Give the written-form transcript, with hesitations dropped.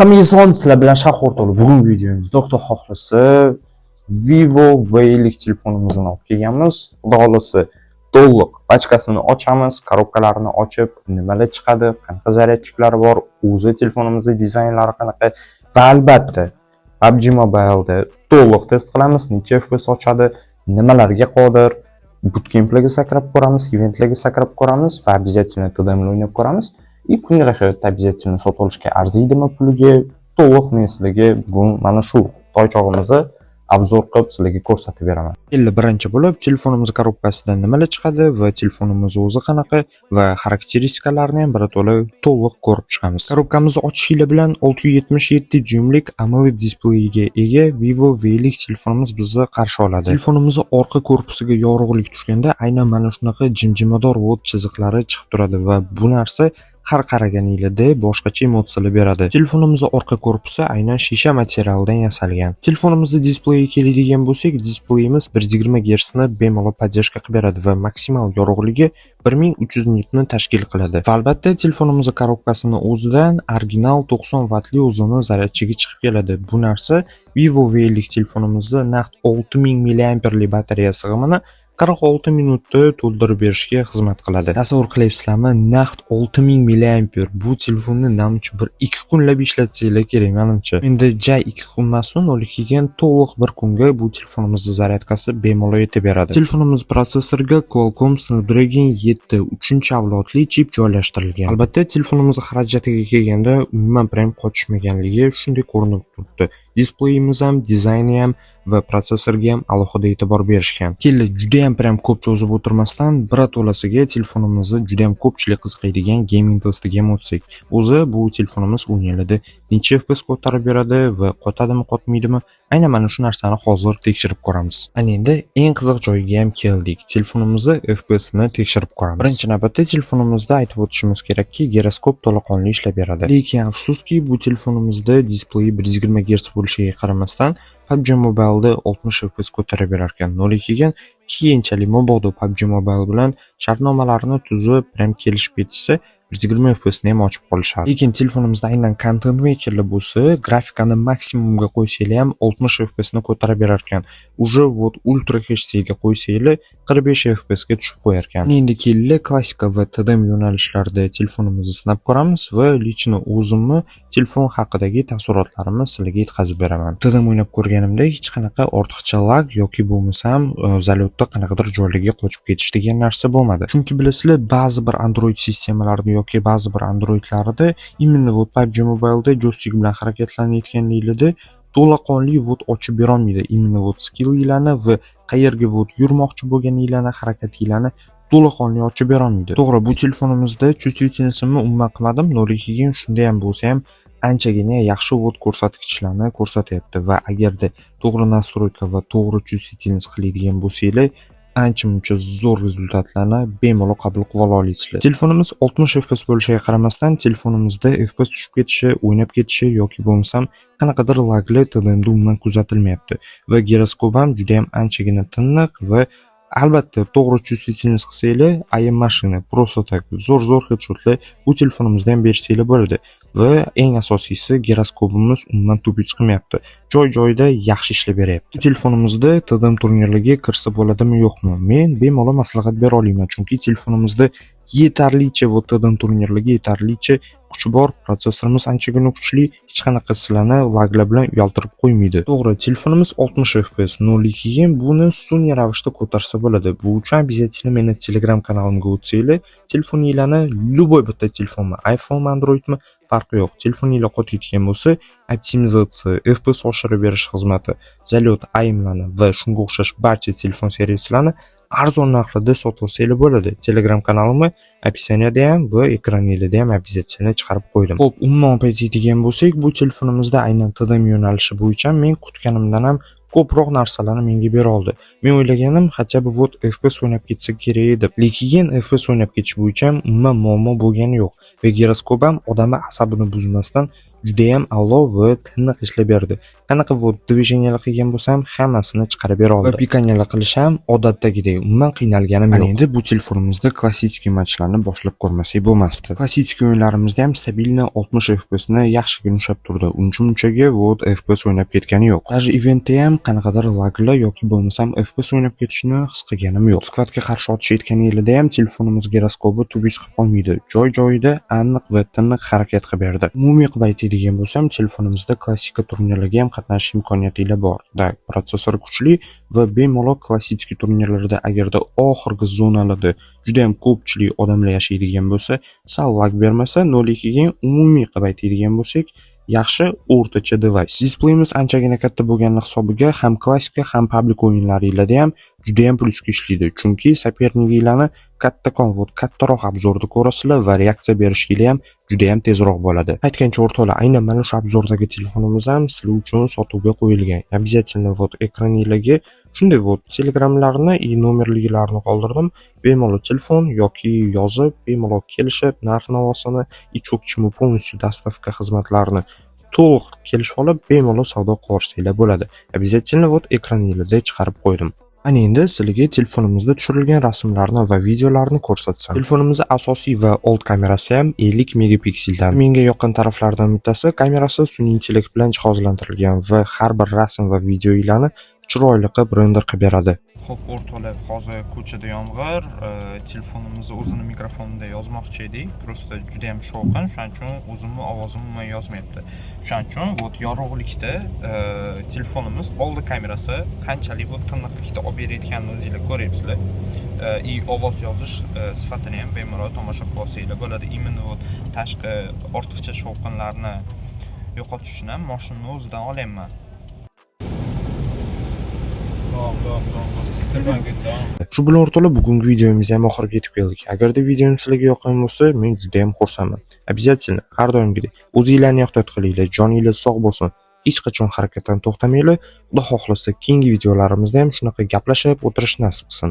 Hammaga salom, sizlar bilan Shahar o'rtoqlar. Bugungi videomizda Xudo xohlasa Vivo V50 telefonimizni olib kelganmiz. Xudo xohlasa to'liq pachkasini ochamiz, korobkalarini ochib, nimalar chiqadi, qanaqa zaryadchiklari bor, o'zi telefonimizning dizaynlari qanaqa va albatta PUBG Mobile'da to'liq test qilamiz, necha FPS ochadi, nimalarga qodir, bootcamplarga sakrab ko'ramiz, eventlarga sakrab ko'ramiz va обязательно TDM o'ynab ko'ramiz. И kundalik hayotda обязательно sotib olishga arziydimi puliga to'liq men sizlarga bugun mana shu toychog'imizni obzor qilib sizlarga ko'rsatib beraman. Endi birinchi bo'lib telefonimiz korobkasidan nimalar chiqadi va telefonimiz o'zi qanaqa va xarakteristikalarni ham to'liq ko'rib chiqamiz. Korobkamizni ochishinglar bilan 677 dyuymlik AMOLED displeyiga ega Vivo V50 telefonimiz bizni qarshi oladi. Telefonimizning orqa korpusiga yorug'lik tushganda aynan mana shunaqa jimjimador vod chiziqlari chiqib turadi va bu narsa har qaraganingizda boshqacha emotsiyalar beradi. Telefonimizning orqa korpusi aynan shisha materialdan yasalgan. Telefonimizning displeyiga keladigan bo'lsak, displeyimiz 120 Hz ni bemalol podдержка qilib beradi va maksimal yorug'ligi 1300 nitni tashkil qiladi. Va albatta telefonimizning korobkasini o'zidan original 90 wattli o'zini zaryadchiga chiqib keladi. Bu narsa Vivo V50 telefonimizning naqd 6000 mAh batareya sig'imini 46 minutda to'ldirib berishga xizmat qiladi. Tasavvur qilyapsizlarmi? Naqd 6000 mAh bu telefonni namchi bir 2 kunlab ishlatsanglar kerak menimcha. Endi 2 kun emasmi, lekin to'liq bir kunga bu telefonimizning zaryadkasi bemalol yetib beradi. Telefonimiz protsessoriga Qualcomm Snapdragon 7 3-avlodli chip joylashtirilgan. Albatta telefonimizning xarajatiga kelganda umuman prem qochishmaganligi shunday ko'rinib turibdi. Displeyimiz ham, dizayni ham va protsessorga ham alohida e'tibor berishgan. Keldi, juda ham prem ko'p cho'zib o'tirmasdan biratolasiga telefonimizni juda ham ko'pchilik qiziqadigan gaming testiga o'tsak. O'zi bu telefonimiz o'yinlarda necha FPS ko'tarib beradi va qotadimi, qotmaydimi? Aynan mana shu narsani hozir tekshirib ko'ramiz. Ana endi eng qiziq joyiga ham keldik. Telefonimizning FPS ni tekshirib ko'ramiz. Birinchi navbatda telefonimizda aytib o'tishimiz kerakki, giroskop to'laqonli ishlab beradi. Lekin afsuski bu telefonimizda displeyi 120 Hz bo'lishiga qaramasdan PUBG Mobile'da 60 FPS ko'tarib berar ekan. Lekin keyinchalik mabodo PUBG Mobile bilan shartnomalarni tuzib, prem kelishib ketsa 120 FPS ni ham ochib qolishadi. Lekin telefonimizda aynan content makerlar bo'lsa, grafikani maksimumga qo'ysanglar ham 60 FPS ni ko'tarib berar ekan. Uje vot Ultra HD ga qo'ysanglar 45 FPS ga tushib qo'yar ekan. Endi keldi klassika va TDM yo'nalishlarida telefonimizni sinab ko'ramiz va lichni o'zimni telefon haqidagi taassurotlarimni sizlarga yetkazib beraman. TDM o'ynab ko'rganimda hech qanaqa ortiqcha lag yoki bo'lmasam zalyotda qanaqadir joylarga qochib ketish degan narsa bo'lmadi. Chunki bilasizlar, ba'zi bir Android sistemalarida yoki ba'zi bir Androidlarda imенно vot PUBG Mobile'da joystick bilan harakatlanayotganliklarda to'laqonli vot ochib bera olmaydi. Imенно vot skilllarni va qayerga vot yurmoqchi bo'lganinglarni, harakatinglarni to'laqonli ochib bera olmaydi. To'g'ri, bu telefonimizda чувствительностьni umuman qilmadim, lekin shunday ham bo'lsa ham anchagina yaxshi vot ko'rsatkichlarni ko'rsatyapti va agarda to'g'ri настройка va to'g'ri чувствительность qiladigan bo'lsanglar, ancha-muncha zo'r rezultatlarni bemalol qabul qila olasizlar. Telefonimiz 60 FPS bo'lishiga qaramasdan, telefonimizda FPS tushib ketishi, o'ynab ketishi yoki bo'lmasam qanaqadir laglar TDMda umuman kuzatilmayapti va giroskop ham juda ham anchagina tiniq va albatta to'g'ri чувствительность qilsanglar, ayam mashina просто tak zo'r headshotlar bu telefonimizda ham bersanglar bo'ladi. Va eng asosiysi giroskopimiz umuman tubi chiqmayapti. Joy-joyida yaxshi ishlab beryapti. Telefonimizda TDM turnirlariga kirsa bo'ladimi yo'qmi? Men bemalol maslahat bera olaman, chunki telefonimizda yetarlicha TDM turnirlariga yetarlicha kuchi bor, protsessorimiz anchagina kuchli, hech qanaqa sizlarni laglar bilan uyaltirib qo'ymaydi. To'g'ri, telefonimiz 60 FPS, lekin buni sun'iy ravishda ko'tarsa bo'ladi. Bu uchun обязательно meni Telegram kanalimga o'tsanglar, telefoninglarni любой bitta telefonmi, iPhone, Androidmi farqi yo'q. Telefoninglar qotayotgan bo'lsa, optimizatsiya, FPS oshirib berish xizmati, zalyot aimlarni va shunga o'xshash barcha telefon servislarni arzon narxlarda sotib olsanglar bo'ladi. Telegram kanalimni описаниеda ham va ekraningizda ham обязательно chiqarib qo'ydim. Xo'p, umuman aytadigan bo'lsak, bu telefonimizda aynan TDM yo'nalishi bo'yicha men kutganimdan ham ko'proq narsalarni menga bera oldi. Men o'ylaganim, хотя бы vot FPS o'ynab ketsa kerak edi. Lekin FPS o'ynab ketish bo'yicha umuman muammo bo'lgani yo'q. Va giroskop ham odamning asabini buzmasdan juda ham a'lo va tiniq ishlab berdi. Qanaqa bu движениялар qilgan bo'lsam, hammasini chiqarib bera oldi. Va pikaniyalar qilish ham odatdagidek, umuman qiynalganim yo'q. Endi bu telefonimizda klassik matchlarni boshlab ko'rmasak bo'lmasdi. Klassik o'yinlarimizda ham stabilni 60 FPS ni yaxshi yumshab turdi. Uncha-munchaga FPS o'ynab ketgani yo'q. Даже eventda ham qanaqadir laglar yoki bo'lmasam FPS o'ynab ketishni his qilganim yo'q. Skvatga qarshi otish etgan yilida ham telefonimiz giroskopi tubish qilib qolmaydi. Joy-joyida aniq va tiniq harakat qilib berdi. Umumiy qilib aytadigan bo'lsam, telefonimizda klassika turnirlarga ham qatnashish imkoniyatilar bor. Protsessor kuchli va bemalol klassik turnirlarda agarda oxirgi zonalarda juda ham ko'pchilik odamlar yashaydigan bo'lsa, sal lag bermasa 0.2 ga umumiy qilib aytadigan bo'lsak, yaxshi o'rtacha device. Displeyimiz anchagina katta bo'lganligi hisobiga ham klassika, ham public o'yinlaringizda ham juda ham plyusga ishlaydi. Chunki soperniklarni kattakon, kattaroq obzorda ko'rasizlar va reaksiya berishinglar ham juda ham tezroq bo'ladi. Aytgancha o'rtoqlar, aynan mana shu obzordagi telefonimiz ham sizlar uchun sotuvga qo'yilgan. Обязательно ekraningizga shunday telegramlarni и nomerliklarini qoldirdim. Bemalol telefon yoki yozib, bemalol kelishib, narx-navosini и cho'kchimi полностью dostavka xizmatlarini to'liq kelishib olib, bemalol savdo qilishinglar bo'ladi. Обязательно ekraningizda chiqarib qo'ydim. Ana endi sizlarga telefonimizda tushirilgan rasmlarni va videolarni ko'rsatsam. Telefonimizning asosiy va old kamerasi ham 50 megapikseldan. Menga yoqqan taraflardan bittasi kamerasi sun'iy intellekt bilan jihozlantirilgan va har bir rasm va videolarni chiroyli qilib render qilib beradi. Xo'p, o'rtoqlar, hozir ko'chada yomg'ir, telefonimizni o'zini mikrofonida yozmoqchi edik. Prosta juda ham shovqin, shuning uchun o'zimning ovozim umuman yozmayapti. Shuning uchun yorug'likda telefonimiz oldi kamerasi qanchalik tiniqlikda olib berayotganini o'zingizlar ko'ryapsizlar. И ovoz yozish sifatini ham bemalol tomosha qilib olsanglar bo'ladi. Imенно tashqi ortiqcha shovqinlarni yo'qotish uchun ham mashinaning o'zidan olayman. Shu bilan o'rtoqlar, bugungi videomiz ham oxiriga yetib keldik. Agarda videom sizlarga yoqqan bo'lsa, men juda ham xursandman. Обязательно har doimgidek o'zingizlarni ehtiyot qilinglar, joningiz sog' bo'lsin. Hech qachon harakatdan to'xtamanglar. Xudo xohlasa, keyingi videolarimizda ham shunaqa gaplashib o'tirish nasib qilsin.